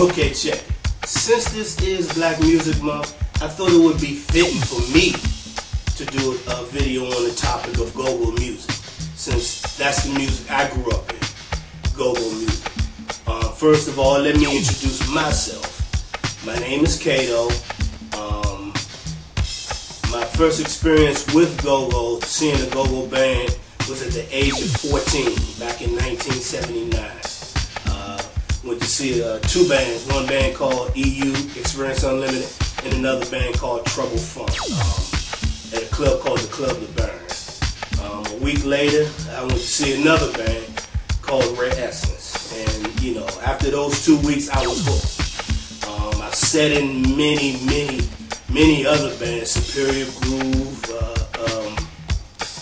Okay, check it. Since this is Black Music Month, I thought it would be fitting for me to do a video on the topic of go-go music, since that's the music I grew up in, go-go music. First of all, let me introduce myself. My name is Kato. My first experience with go-go, seeing a go-go band, was at the age of 14, back in 1979. Went to see two bands, one band called EU, Experience Unlimited, and another band called Trouble Funk, at a club called the Club the Burn. A week later, I went to see another band called Rare Essence, and you know, after those 2 weeks, I was hooked. I sat in many other bands, Superior Groove.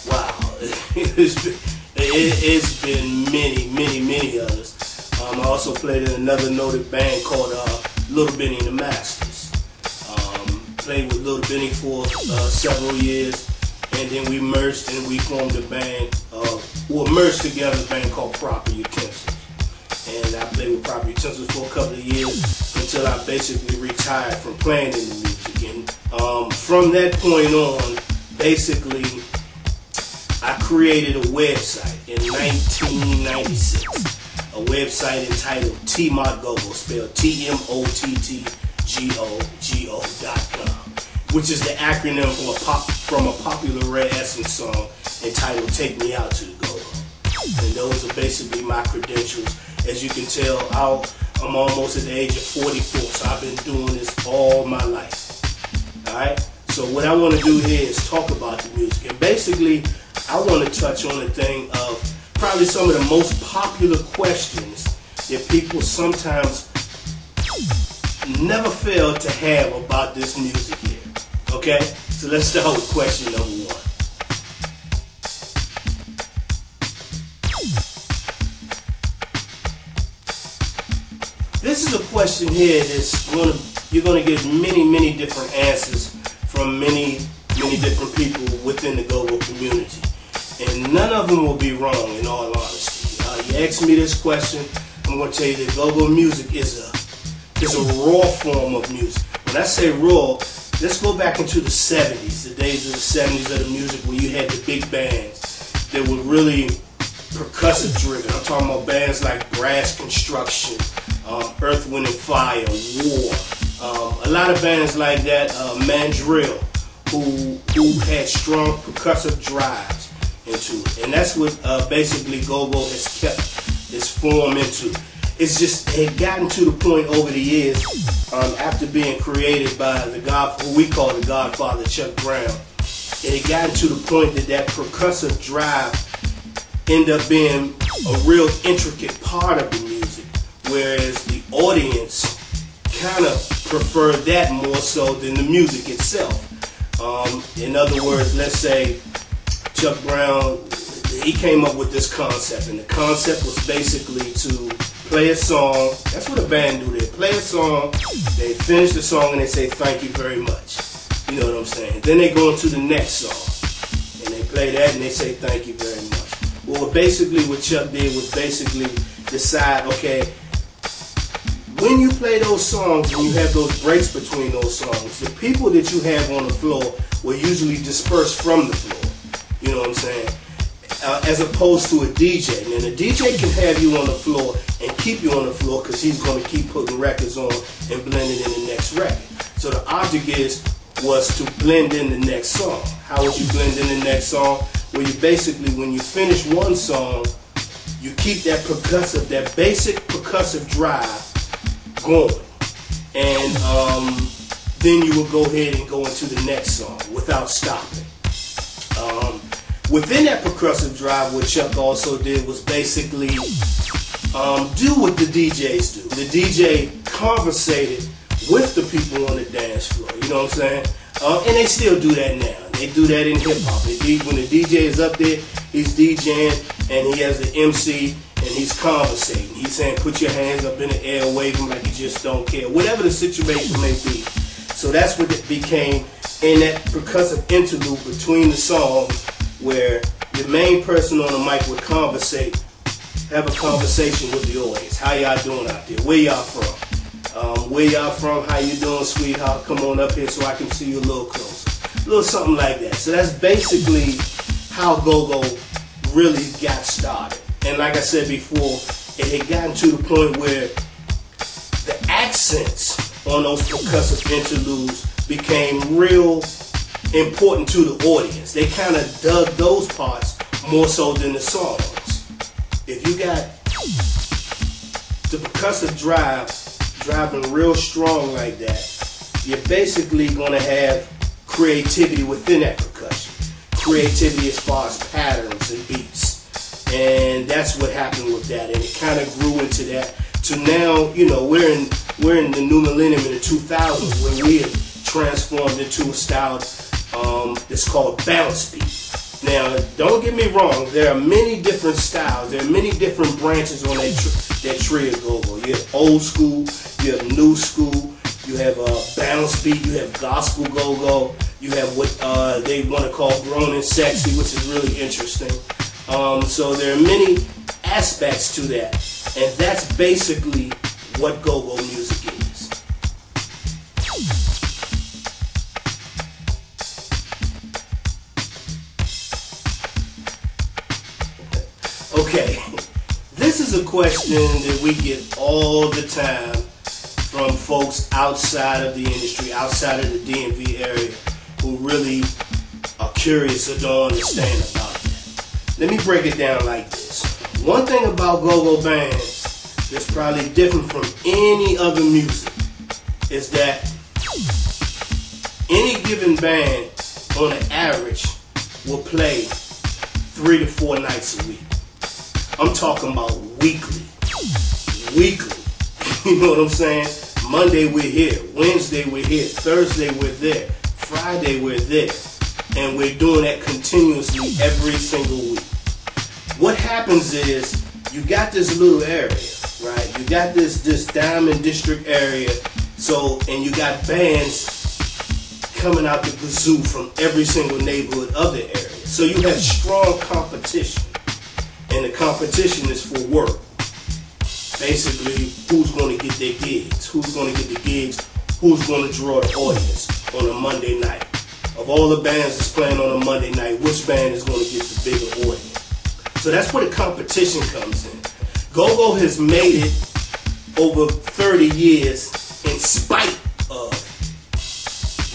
Wow, it's been many others. I also played in another noted band called Little Benny and the Masters. Played with Little Benny for several years, and then we merged and we formed a band, merged together a band called Proper Utensils. And I played with Proper Utensils for a couple of years until I basically retired from playing in the music. And from that point on, basically, I created a website in 1996. A website entitled TMOTGogo, spelled TMOTTGOGO.com, which is the acronym from a popular Rare Essence song entitled Take Me Out to the Go-Go. And those are basically my credentials. As you can tell, I'm almost at the age of 44, so I've been doing this all my life. Alright? So what I want to do here is talk about the music. And basically, I want to touch on the thing of probably some of the most popular questions that people sometimes never fail to have about this music here. Okay? So let's start with question number one. This is a question here that's you're going to get many different answers from many different people within the go-go community. And none of them will be wrong, in all honesty. You ask me this question, I'm going to tell you that go-go music is a raw form of music. When I say raw, let's go back into the 70s, the days of the 70s of the music where you had the big bands that were really percussive driven. I'm talking about bands like Brass Construction, Earth, Wind and Fire, War. A lot of bands like that, Mandrill, who had strong percussive drives into it. And that's what basically go-go has kept its form into. It's just, it had gotten to the point over the years, after being created by who we call the Godfather, Chuck Brown, it had gotten to the point that percussive drive ended up being a real intricate part of the music, whereas the audience kind of preferred that more so than the music itself. In other words, let's say Chuck Brown, he came up with this concept, and the concept was basically to play a song. That's what a band do. They play a song, they finish the song, and they say thank you very much. You know what I'm saying? Then they go into the next song, and they play that, and they say thank you very much. Well, basically what Chuck did was basically decide, okay, when you play those songs and you have those breaks between those songs, the people that you have on the floor will usually disperse from the floor. You know what I'm saying? As opposed to a DJ. And a DJ can have you on the floor and keep you on the floor because he's going to keep putting records on and blending in the next record. So the object was to blend in the next song. How would you blend in the next song? Well, you basically, when you finish one song, you keep that basic percussive drive going. And then you will go ahead and go into the next song without stopping. Within that percussive drive, what Chuck also did was basically do what the DJs do. The DJ conversated with the people on the dance floor, you know what I'm saying? And they still do that now. They do that in hip-hop. When the DJ is up there, he's DJing, and he has the MC, and he's conversating. He's saying, put your hands up in the air, wave them like you just don't care. Whatever the situation may be. So that's what it became in that percussive interlude between the songs, where your main person on the mic would have a conversation with the audience. How y'all doing out there? Where y'all from? Where y'all from? How you doing, sweetheart? Come on up here so I can see you a little closer. A little something like that. So that's basically how go-go really got started. And like I said before, it had gotten to the point where the accents on those percussive interludes became real important to the audience. They kind of dug those parts more so than the songs. If you got the percussive driving real strong like that, you're basically going to have creativity within that percussion. Creativity as far as patterns and beats. And that's what happened with that. And it kind of grew into that. To now, you know, we're in the new millennium in the 2000s where we have transformed into a style that's called bounce beat. Now, don't get me wrong, there are many different styles, there are many different branches on that tree of go-go. You have old school, you have new school, you have bounce beat, you have gospel go-go, you have what they want to call grown and sexy, which is really interesting. So there are many aspects to that, and that's basically what go-go music is. Okay, this is a question that we get all the time from folks outside of the industry, outside of the DMV area, who really are curious or don't understand about that. Let me break it down like this. One thing about go-go bands that's probably different from any other music is that any given band on an average will play 3 to 4 nights a week. I'm talking about weekly. Weekly. You know what I'm saying? Monday we're here. Wednesday we're here. Thursday we're there. Friday we're there. And we're doing that continuously every single week. What happens is, you got this little area, right? You got this Diamond District area. So, and you got bands coming out the kazoo from every single neighborhood of the area. So you have strong competition. And the competition is for work. Basically, who's going to get their gigs? Who's going to get the gigs? Who's going to draw the audience on a Monday night? Of all the bands that's playing on a Monday night, which band is going to get the bigger audience? So that's where the competition comes in. Go-Go has made it over 30 years in spite of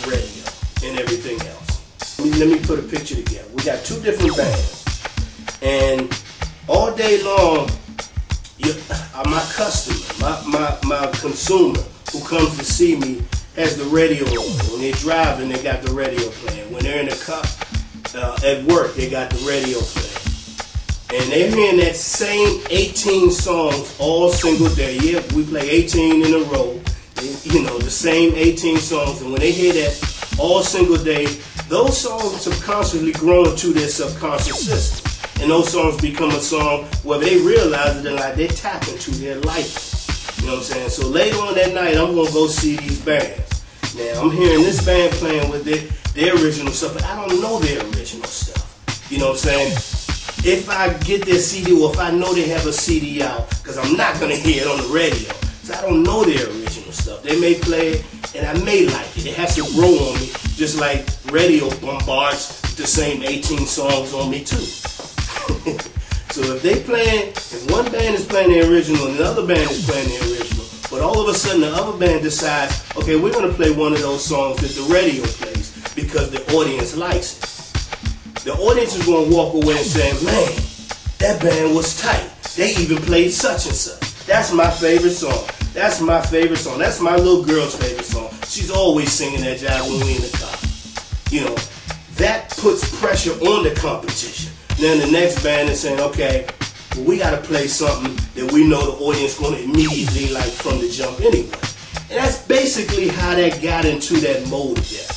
radio and everything else. Let me put a picture together. We got 2 different bands. And all day long, my customer, my consumer who comes to see me has the radio on. When they're driving, they got the radio playing. When they're in the car, at work, they got the radio playing. And they're hearing that same 18 songs all single day. Yeah, we play 18 in a row. You know, the same 18 songs. And when they hear that all single day, those songs subconsciously grow into their subconscious system. And those songs become a song where they realize that they tap into their life. You know what I'm saying? So later on that night, I'm going to go see these bands. Now, I'm hearing this band playing with their original stuff, but I don't know their original stuff. You know what I'm saying? If I get their CD, or if I know they have a CD out, because I'm not going to hear it on the radio, because I don't know their original stuff. They may play it, and I may like it. It has to grow on me, just like radio bombards the same 18 songs on me, too. So if one band is playing the original and the other band is playing the original, but all of a sudden the other band decides, okay, we're going to play one of those songs that the radio plays because the audience likes it. The audience is going to walk away and say, man, that band was tight. They even played such and such. That's my favorite song. That's my favorite song. That's my little girl's favorite song. She's always singing that jive when we in the car. You know, that puts pressure on the competition. Then the next band is saying, okay, well, we got to play something that we know the audience going to immediately like from the jump anyway. And that's basically how that got into that mode there.